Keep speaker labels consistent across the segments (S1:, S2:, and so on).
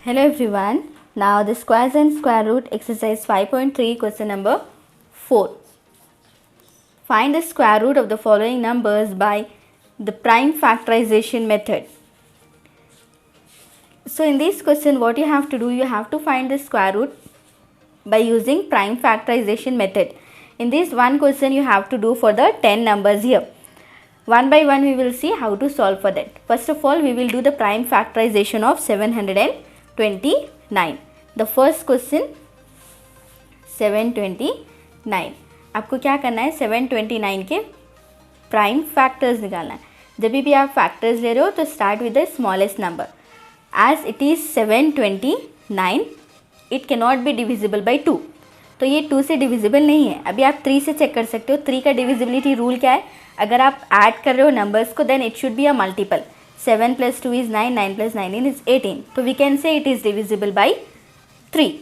S1: Hello everyone. Now the squares and square root exercise 5.3 question number 4. Find the square root of the following numbers by the prime factorization method. So in this question what you have to do, you have to find the square root by using prime factorization method. In this one question you have to do for the 10 numbers here. One by one we will see how to solve for that. First of all we will do the prime factorization of 729. The first question 729. आपको क्या करना है 729 के prime factors निकालना है. जब भी आप फैक्टर्स ले रहे हो तो start with the smallest number. As it is 729 it can not be divisible by 2. तो ये 2 से डिविजिबल नहीं है. अभी आप 3 से चेक कर सकते हो. 3 का डिविजिबिलिटी रूल क्या है, अगर आप ऐड कर रहे हो नंबर्स को then it should be a multiple. 7 + 2 is 9, 9 + 9 is 18. तो we can say it is divisible by 3.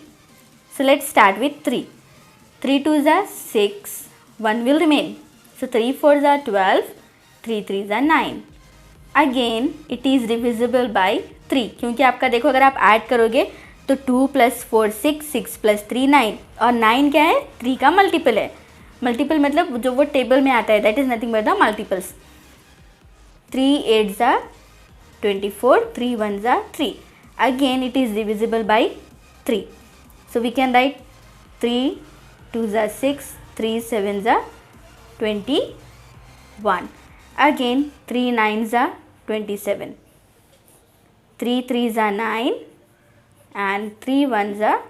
S1: So let's start with 3. 3 2s are 6, 1 will remain. So 3 4s are 12, 3 3s are 9. Again it is divisible by 3, क्योंकि आपका देखो अगर आप add करोगे तो 2 + 4 6, 6 + 3 9, और 9 क्या है 3 का मल्टीपल है. मल्टीपल मतलब जो वो टेबल में आता है, that is nothing but the multiples. 3 8s are 24, 3 1s are 3. Again it is divisible by 3. So we can write 3 2s are 6, 3 7s are 21. Again 3 9s are 27, 3 3s are 9 and 3 1s are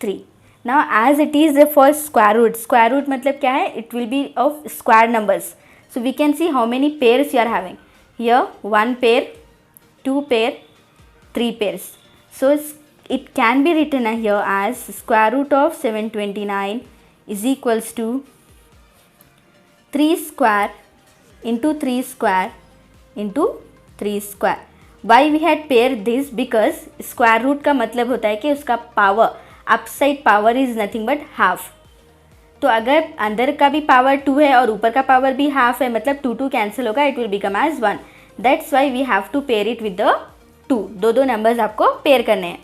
S1: 3. Now as it is the first square root मतलब क्या है, it will be of square numbers. So we can see how many pairs you are having. Here 1 pair, 2 pair, 3 pairs. So it can be written here as square root of 729 is equals to 3 square into 3 square into 3 square. Why we had paired this? Because square root का मतलब होता है कि उसका power, upside power is nothing but half. तो अगर अंदर का भी पावर 2 है और ऊपर का पावर भी हाफ है, मतलब 2 2 कैंसिल होगा, it will become as 1. That's why we have to pair it with the 2. दो नंबर्स आपको पेयर करने हैं.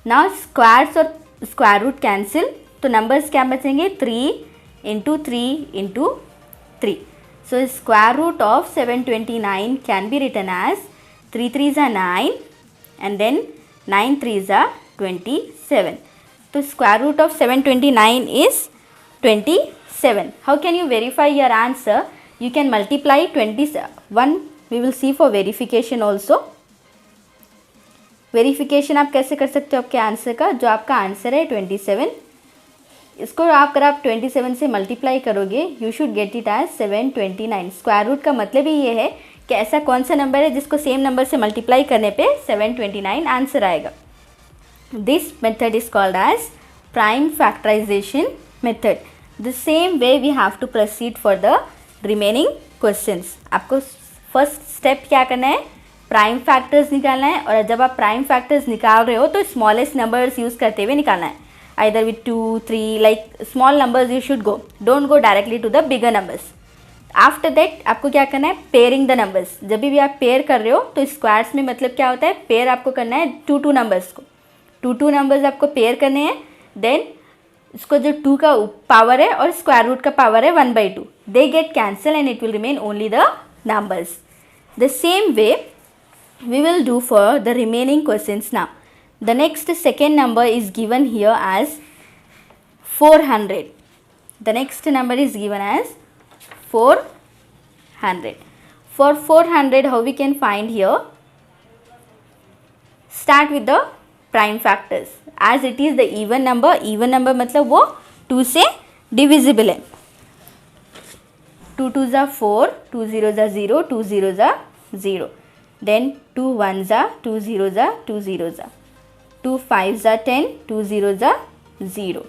S1: नाउ स्क्वायर्स और स्क्वायर रूट कैंसिल, तो नंबर्स क्या बचेंगे 3 into 3 into 3. So square root of 729 can be written as 3 3s are 9 and then 9 3s are 27. तो square root of 729 is 27. How can you verify your answer? You can multiply 21. We will see for verification also. Verification आप कैसे कर सकते हो आपके answer का, जो आपका आंसर है 27, इसको अगर आप 27 से मल्टीप्लाई करोगे you should get it as 729. Square root का मतलब ही ये है कि ऐसा कौन सा नंबर है जिसको सेम नंबर से मल्टीप्लाई करने पे 729 आंसर आएगा. This method is called as prime factorisation method. The same way we have to proceed for the remaining questions. आपको फर्स्ट स्टेप क्या करना है, प्राइम फैक्टर्स निकालना है. और जब आप प्राइम फैक्टर्स निकाल रहे हो तो स्मॉलेस्ट नंबर्स यूज़ करते हुए निकालना है. Either with 2 3 like small numbers you should go, don't go directly to the bigger numbers. After that आपको क्या करना है, पेयरिंग द नंबर्स. जब भी आप पेयर कर रहे हो तो स्क्वायर्स में मतलब क्या होता है, पेयर आपको करना है 2 2 नंबर्स को. 2 2 नंबर्स आपको पेयर करने हैं. देन इसको जो 2 का पावर है और स्क्वायर रूट का पावर है 1/2, they get cancel and it will remain only the numbers. The same way we will do for the remaining questions now. The next second number is given here as 400. The next number is given as 400. For 400 how we can find here, start with the prime factors. As it is the even number मतलब वो 2 से divisible है. 2 2s are 4, 2 0s are 0, 2 0s are 0. Then 2 1s are 2 0s are 2 0s are 2 5s are 10, 2 0s are 0.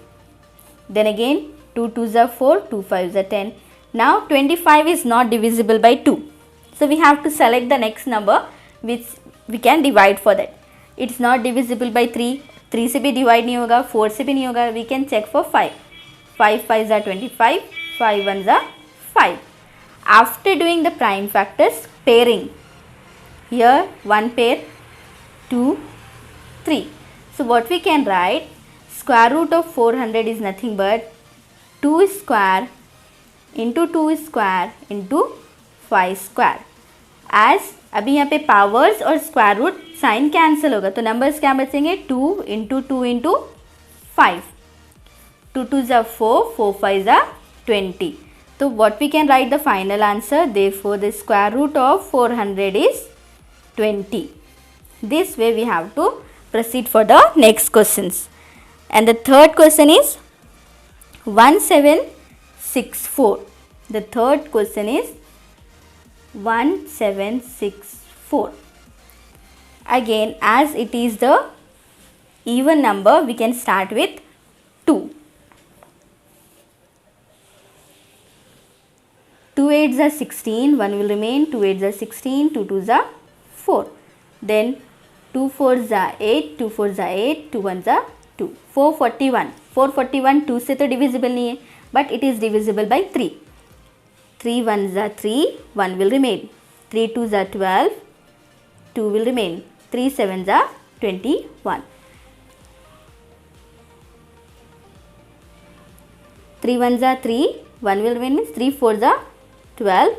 S1: Then again 2 2s are 4, 2 5s are 10. Now 25 is not divisible by 2. So we have to select the next number which we can divide for that. It's not divisible by 3. 3 से भी divide नहीं होगा, 4 से भी नहीं होगा. We can check for 5. 5 5s are 25, 5 1s are 5. After doing the prime factors, pairing. Here 1 pair, 2 3. So what we can write, square root of 400 is nothing but 2 square into 2 square into 5 square. As अभी यहाँ पे powers और square root sine cancel होगा तो numbers क्या बचेंगे, 2 into 2 into 5, 2 2 ज़ा 4, 4 5 ज़ा 20. So what we can write the final answer, therefore the square root of 400 is 20. This way we have to proceed for the next questions. And the third question is 1764. The third question is 1764. Again, as it is the even number, we can start with 2. 2 8s are 16, 1 will remain, 2 8s are 16, 2 2s are 4. Then 2 4s are 8, 2 4s are 8, 2 1s are 2. 441. 441 2 से तो divisible नहीं है, but it is divisible by 3. 3 1s are 3, 1 will remain. 3 2s are 12, 2 will remain. 3 7s are 21. 3 1s are 3, 1 will remain means 3 4s are 12,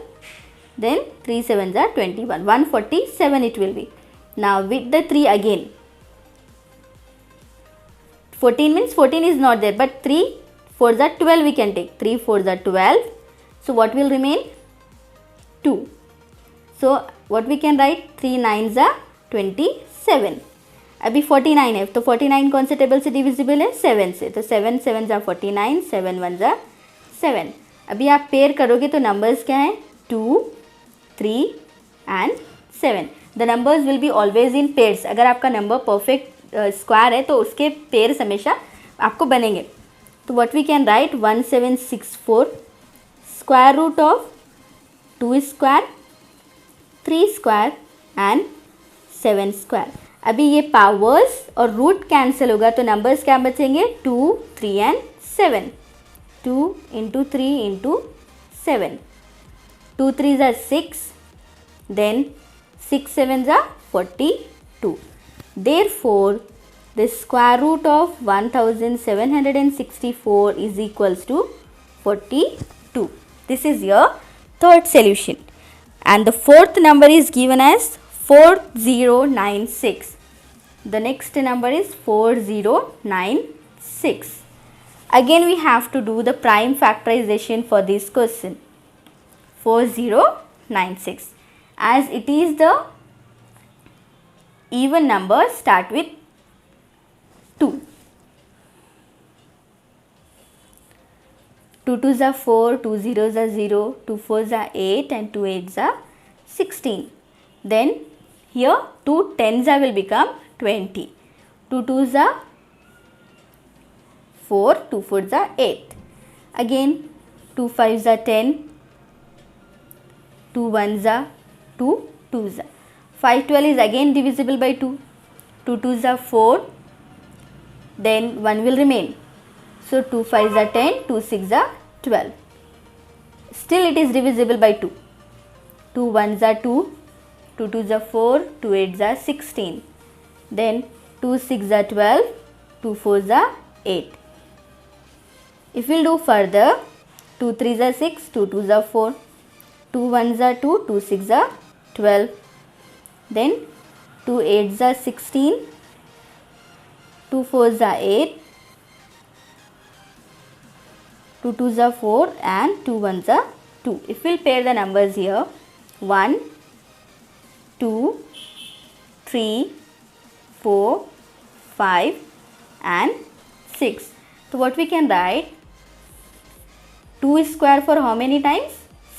S1: then 3 7s are 21. 147 it will be. Now with the 3 again. 14 means 14 is not there, but 3 4s are 12 we can take. 3 4s are 12. So what will remain? 2. So what we can write? 3 9s are 27. अभी 49 है तो 49 कौन से table से divisible है? 7 से. तो 7 7s are 49, 7 1s are 7. अभी आप पेयर करोगे तो नंबर्स क्या हैं? 2 3 and 7. The numbers will be always in pairs. अगर आपका नंबर परफेक्ट स्क्वायर है तो उसके पेयर्स हमेशा आपको बनेंगे. तो what we can write, 1764 square root of 2 square, 3 square and 7 square. अभी ये पावर्स और रूट कैंसिल होगा तो नंबर्स क्या बचेंगे? 2 3 and 7. 2 into 3 into 7. 2 3s are 6, then 6 7s are 42. Therefore, the square root of 1764 is equals to 42. This is your third solution. And the fourth number is given as 4096. The next number is 4096. Again we have to do the prime factorization for this question. 4096. As it is the even number, start with 2. 2 2s are 4, 2 0s are 0, 2 4s are 8 and 2 8s are 16. Then here 2 10s will become 20. 2 2s are 4, 2 4s are 8. Again 2 5s are 10, 2 1s are 2, 2s are 5 12 is again divisible by 2. 2 2s are 4, then 1 will remain. So 2 5s are 10, 2 6s are 12. Still it is divisible by 2. 2 1s are 2, 2 2s are 4, 2 8s are 16. Then 2 6s are 12, 2 4s are 8. If we will do further, 2 3s are 6, 2 2s are 4, 2 1s are 2, 2 6s are 12. Then 2 8s are 16, 2 4s are 8, 2 2s are 4 and 2 1s are 2. If we will pair the numbers here, 1, 2, 3, 4, 5 and 6. So what we can write, 2 square for how many times?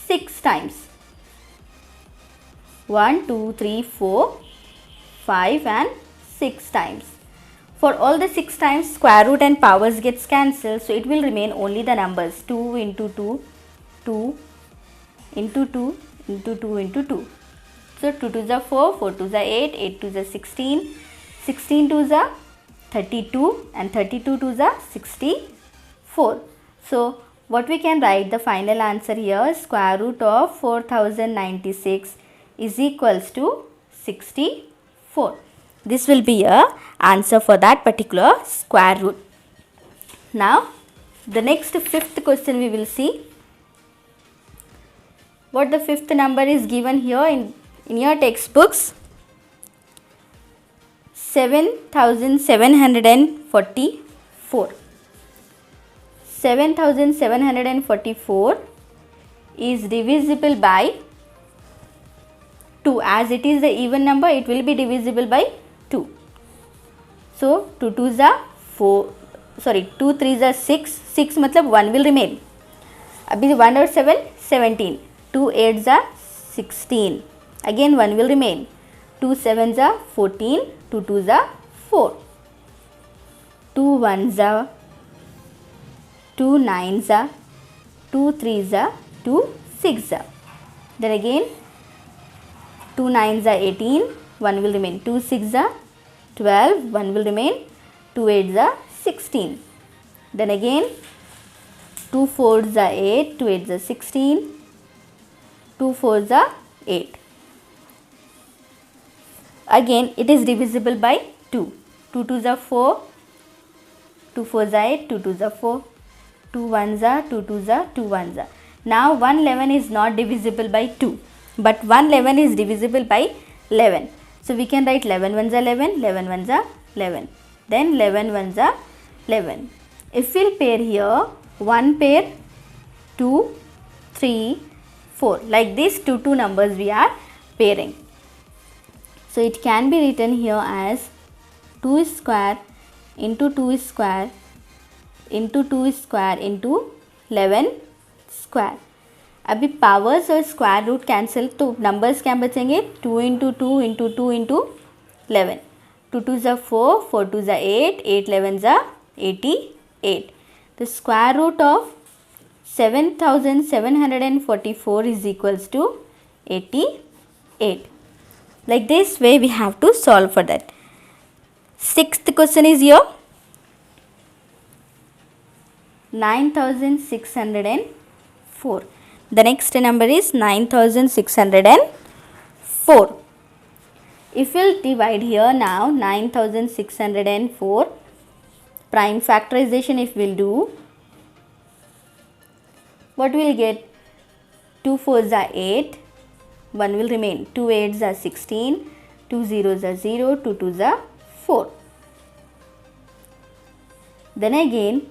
S1: 6 times. 1 2 3 4 5 and 6 times. For all the 6 times, square root and powers gets cancelled, so it will remain only the numbers 2 into 2, 2 into 2 into 2 into 2. So 2 2s are 4, 4 2s are 8, 8 2s are 16, 16 2s are 32 and 32 2s are 64. So what we can write, the final answer here, square root of 4096 is equals to 64. This will be a answer for that particular square root. Now the next fifth question we will see. What the fifth number is given here in your textbooks. 7744. 7744 is divisible by 2. As it is the even number, it will be divisible by 2. So 2 2s are 4, sorry 2 3s are 6, 6 matlab 1 will remain. Abhi 1 or 7, 17. 2 8s are 16. Again 1 will remain. 2 7s are 14, 2 2s are 4. 2 1s are 2 9s are 2 3s are 2 6s are. Then again 2 9s are 18, 1 will remain. 2 6s are 12, 1 will remain. 2 8s are 16. Then again 2 4s are 8, 2 8s are 16, 2 4s are 8. Again it is divisible by 2. 2 2s are 4, 2 4s are 8, 2 2s are 4, 2 1s are 2 2s are 2 1s are. Now 111 is not divisible by 2, but 111 is divisible by 11. So we can write 11 1s are 11, 11 1s are 11, then 11 1s are 11. If we'll pair here 1 pair 2, 3, 4, like these 2 numbers we are pairing. So it can be written here as 2 square into 2 square into 2 square into 11 square. अभी powers और square root cancel, तो numbers क्या बचेंगे 2 into 2 into 2 into 11. 2 2s are 4, 4 2s are 8, 8 11s are 88. The square root of 7744 is equals to 88. Like this way we have to solve for that. Sixth question is here. 9604. The next number is 9604. If we'll divide here now 9604, prime factorization if we'll do, what we'll get? 2 4s are 8, 1 will remain. 2 8s are 16, 2 0s are 0, 2 2s are 4. Then again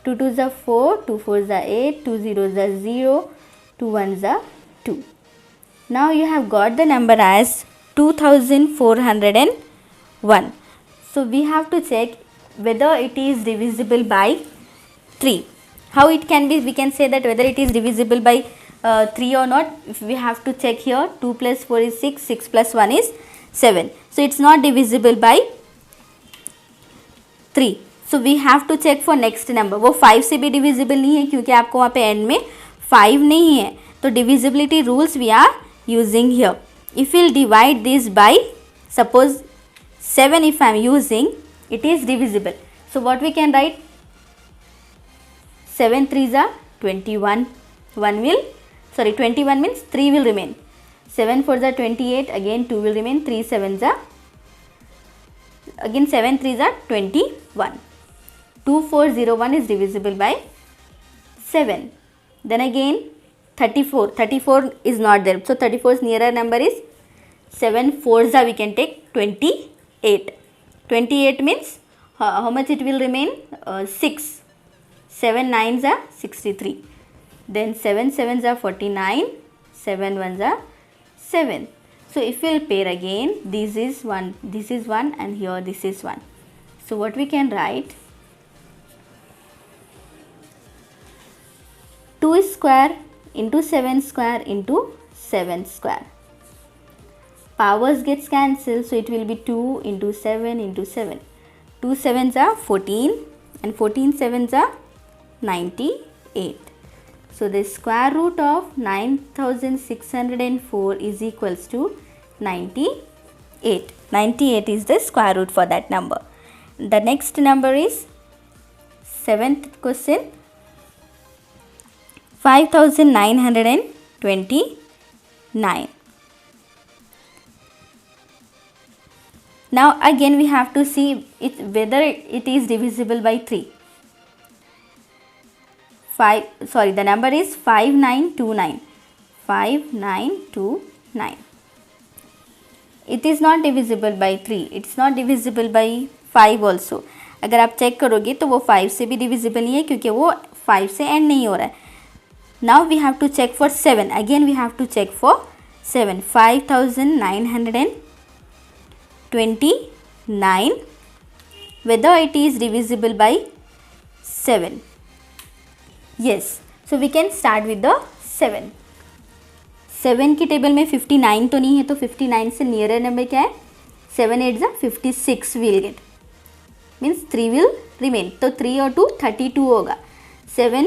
S1: 2 2s are 4, 2 4s are 8, 2 0s are 0, 2 1s are 2. Now you have got the number as 2401. So we have to check whether it is divisible by 3. How it can be? We can say that whether it is divisible by 3 or not. If we have to check here, 2 plus 4 is 6, 6 plus 1 is 7. So it's not divisible by 3. So we have to check for next number. वो 5 से भी divisible नहीं है क्योंकि आपको वहाँ पे end में 5 नहीं है. तो divisibility rules we are using here. If we'll divide this by, suppose 7 if I am using, it is divisible. So what we can write? 7 3s are 21. 21 means 3 will remain. 7 4s are 28. Again 2 will remain. 3 7s are, again 7 3s are 21. 2401 is divisible by 7. Then again 34. 34 is not there. So 34's nearer number is 7 4s are, we can take 28. 28 means how much it will remain? 6. 7 9s are 63. Then 7 7s are 49. 7 1s are 7. So if we will pair again, this is 1, and here this is 1. So what we can write? 2 square into 7 square into 7 square. Powers gets cancelled, so it will be 2 into 7 into 7. 2 7s are 14 and 14 7s are 98. So the square root of 9604 is equals to 98. 98 is the square root for that number. The next number is 7th question. 5929. Now again we have to see it whether it is divisible by 3. The number is 5929. 5929. It is not divisible by 3. It's not divisible by 5 also. अगर आप check करोगे तो वो 5 से भी divisible नहीं है क्योंकि वो 5 से एंड नहीं हो रहा है. Now we have to check for 7. Again we have to check for 7. 5929. Whether it is divisible by 7. Yes. So we can start with the 7. 7 की टेबल में 59 तो नहीं है तो 59 से नियरर नंबर क्या है? 7 8 जा 56 will get. Means 3 will remain. तो 3 और 2 32 होगा. 7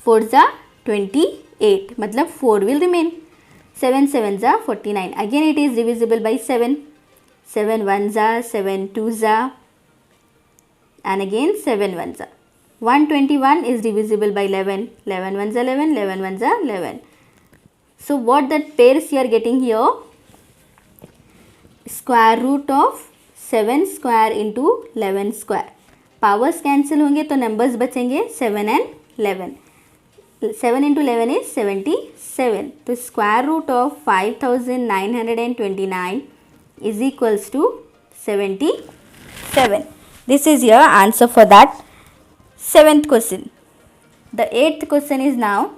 S1: 4 जा 28 मतलब 4 विल रिमेन. 7 7 जा 49. Again it is divisible by 7. 7 1 जा 7 2 जा and again 7 1 जा. 121 is divisible by 11. 11 1 जा 11. 11 1 जा 11. So what that pairs you are getting here? Square root of 7 square into 11 square. Powers cancel होंगे तो numbers बचेंगे 7 and 11. 7 into 11 is 77. तो square root of 5929 is equals to 77. This is your answer for that 7th question. The 8th question is now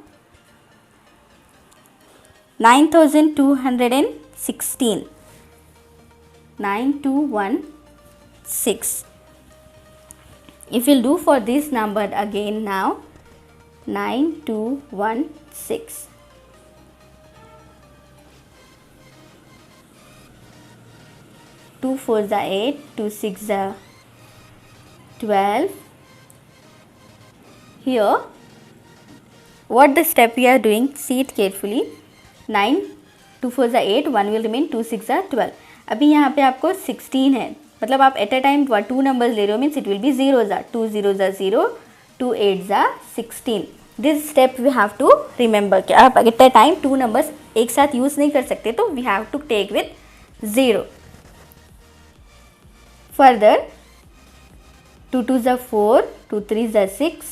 S1: 9216. 9216. If we'll do for this number again now, 9216. 2 4 are 8, 2 6 are 12. Here, what the step we are doing, see it carefully. 9, 2 4 are 8, 1 will remain, 2 6 are 12. अभी यहाँ पे आपको 16 है, मतलब आप at a time 2 numbers ले रहे हो, मीन्स इट विल बी 0 ज़ा 2 0 ज़ा 0, 2 8 ज़ा 16. This step we have to remember कि आप एट अ टाइम 2 नंबर्स एक साथ यूज़ नहीं कर सकते, तो we have to take with 0. Further 2 2 ज़ा 4, 2 3 ज़ा 6,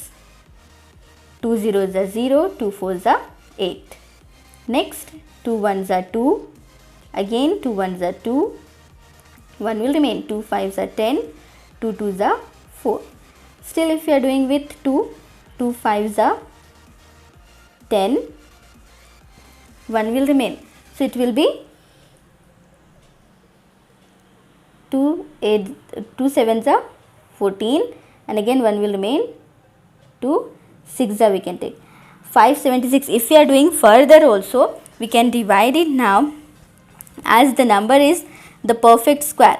S1: 2 0 ज़ा 0, 2 4 ज़ा 8. Next 2 1 ज़ा 2, again 2 1 ज़ा 2, 1 will remain, 2 5 ज़ा 10, 2 2 ज़ा 4. Still if you are doing with 2, 2 5 ज़ा 10, 1 will remain, so it will be 2 7 ज़ा 14 and again 1 will remain, 2 6 ज़ा we can take. 576. If we are doing further also, we can divide it now as the number is the perfect square.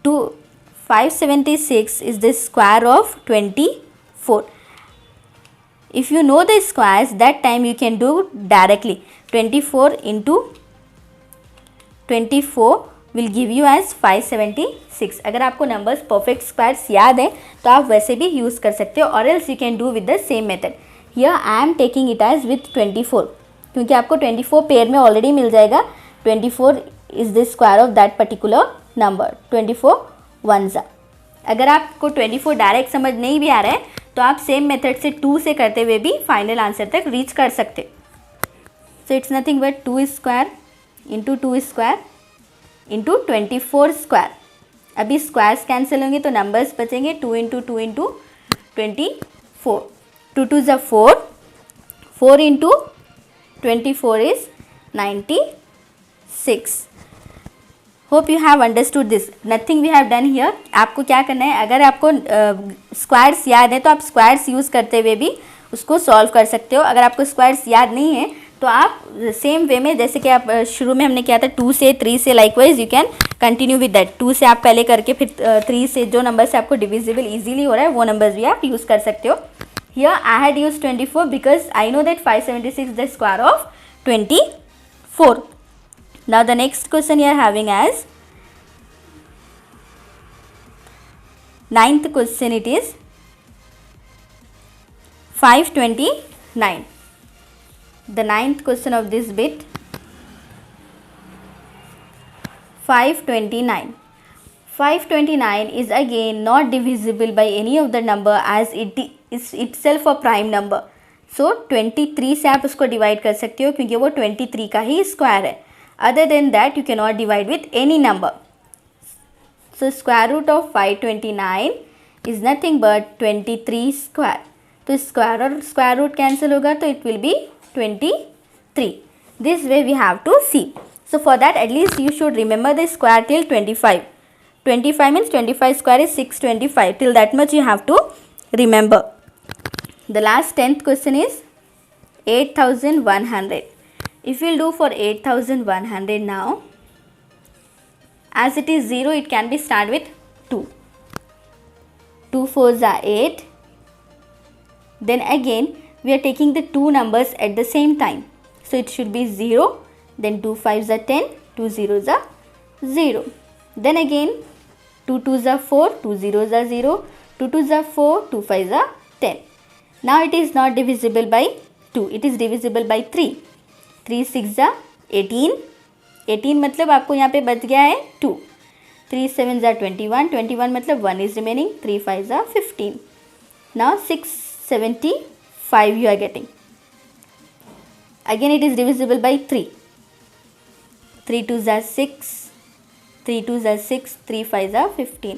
S1: 576 is the square of 24. If you know the squares, that time you can do directly. 24 into 24 will give you as 576. अगर आपको numbers perfect squares याद है तो आप वैसे भी use कर सकते हो, or else you can do with the same method. Here I am taking it as with 24 क्योंकि आपको 24 पेयर में ऑलरेडी मिल जाएगा. 24 is the square of that particular number. 24 1 ज़ा. अगर आपको 24 डायरेक्ट समझ नहीं भी आ रहा है तो आप सेम मेथड से 2 से करते हुए भी फाइनल आंसर तक रीच कर सकते. So it's nothing but 2 square into 2 square into 24 square. अभी स्क्वायर्स कैंसिल होंगे तो नंबर्स बचेंगे 2 इंटू 2 इंटू 24. 2 2 ज़ा 4, 4 into 24 is 96. Hope you have understood this. Nothing we have done here. आपको क्या करना है, अगर आपको स्क्वायर्स याद है तो आप स्क्वायर्स यूज़ करते हुए भी उसको सॉल्व कर सकते हो. अगर आपको स्क्वायर्स याद नहीं है तो आप सेम वे में, जैसे कि आप शुरू में हमने किया था 2 से 3 से, likewise you can continue with that. 2 से आप पहले करके फिर 3 से जो नंबर से आपको डिविजिबल ईजिली हो रहा है वो नंबर्स भी आप यूज़ कर सकते हो. Here I had used 24 because I know that 576 is the square of 24. Now the next question you are having as 9th question. It is 529. The 9th question of this bit, 529. 529 is again not divisible by any of the number as it is itself a prime number. So 23 से आप उसको divide कर सकते हो क्योंकि वो 23 का ही square है. Other than that you cannot divide with any number. So square root of 529 is nothing but 23 square. तो square और square root cancel होगा तो it will be 23. This way we have to see. So for that at least you should remember the square till 25. 25 means 25 square is 625. Till that much you have to remember. The last 10th question is 8100. If we'll do for 8100 now, as it is 0 it can be start with 2. 2 4s are 8. Then again we are taking the two numbers at the same time. So it should be 0. Then 2 5s are 10. 2 0s are 0. Then again 2 2s are 4, 2 0s are 0, 2 2s are 4, 2 5s are 10. Now it is not divisible by 2, it is divisible by 3. 3 6s are 18. 18 मतलब आपको यहाँ पे बच गया है 2. 3 7s are 21. 21 मतलब 1 is remaining. 3 5s are 15. Now 675 you are getting. Again it is divisible by 3. 3 2s are 6. 3 2s are 6, 3 5s are 15.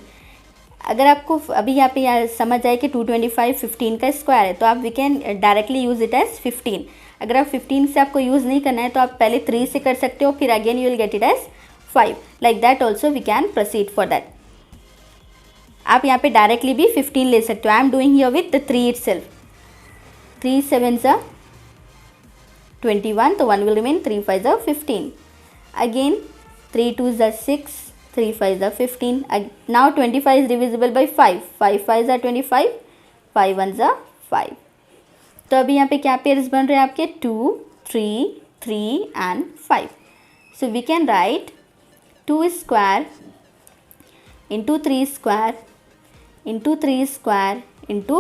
S1: अगर आपको अभी यहाँ पे समझ आए कि 225 15 का स्क्वायर है तो आप we can directly use it as 15. अगर आप 15 से आपको यूज़ नहीं करना है तो आप पहले 3 से कर सकते हो फिर again you will get it as 5. Like that also we can proceed for that. आप यहाँ पे डायरेक्टली भी 15 ले सकते हो. I am doing here with the 3 itself. 3 7s are 21 तो 1 will remain. 3 5s are 15. Again 3 2s are 6, 3 5s are 15. Now 25 is divisible by 5. 5 5s are 25, 5 1s are 5. तो अभी यहाँ पे क्या पेयर्स बन रहे हैं आपके 2, 3, 3 and 5. So we can write 2 square into 3 square into 3 square into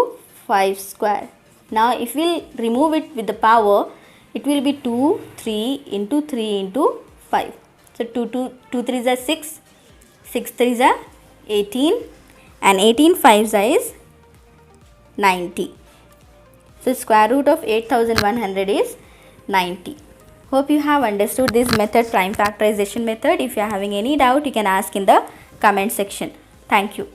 S1: 5 square. Now if we'll remove it with the power, it will be 2, 3 into 3 into 5. So 2 3s are 6, 6 3s are 18 and 18 5s is 90. So square root of 8100 is 90. Hope you have understood this method, prime factorization method. If you are having any doubt you can ask in the comment section. Thank you.